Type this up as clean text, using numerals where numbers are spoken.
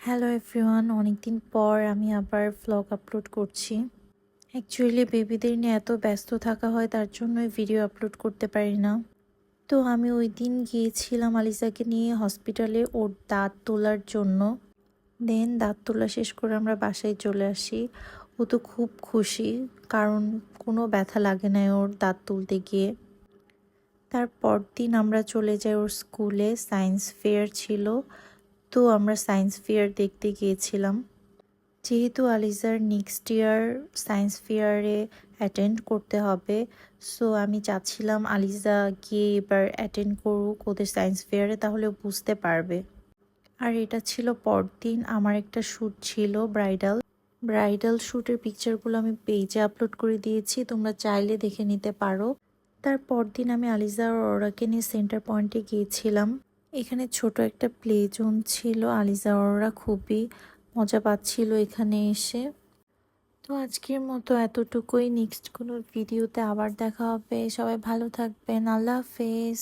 Hello everyone, অনেকদিন পর আমি আবার ভ্লগ আপলোড করছি। অ্যাকচুয়ালি বেবিদের নিয়ে এত ব্যস্ত থাকা হয়, তার জন্যই ভিডিও আপলোড করতে পারি না। তো আমি ওই দিন গিয়েছিলাম আলিজাকে নিয়ে হসপিটালে ওর দাঁত তোলার জন্য। দেন দাঁত তোলা শেষ করে আমরা বাসায় চলে আসি। ও তো খুব খুশি, কারণ কোনো ব্যথা লাগে না ওর দাঁত তুলতে গিয়ে। তারপর দিন আমরা চলে যাই ওর স্কুলে, সায়েন্স ফেয়ার ছিল। তো আমরা সায়েন্স ফেয়ার দেখতে গিয়েছিলাম। যেহেতু আলিজার নেক্সট ইয়ার সায়েন্স ফেয়ারে অ্যাটেন্ড করতে হবে, সো আমি চাচ্ছিলাম আলিজা গিয়ে এবার অ্যাটেন্ড করুক ওদের সায়েন্স ফেয়ারে, তাহলে ও বুঝতে পারবে। আর এটা ছিল পরদিন আমার একটা শ্যুট ছিল, ব্রাইডাল শ্যুটের পিকচারগুলো আমি পেজে আপলোড করে দিয়েছি, তোমরা চাইলে দেখে নিতে পারো। তারপর দিন আমি আলিজা আর ওরাকে নিয়ে সেন্টার পয়েন্টে গিয়েছিলাম। এখানে ছোট একটা প্লে জোন ছিল, আলিজা ওরা খুবই মজা পাচ্ছিল এখানে এসে। তো আজকের মতো এতটুকুই, নেক্সট কোনো ভিডিওতে আবার দেখা হবে। সবাই ভালো থাকবেন, আল্লাহ হাফেজ।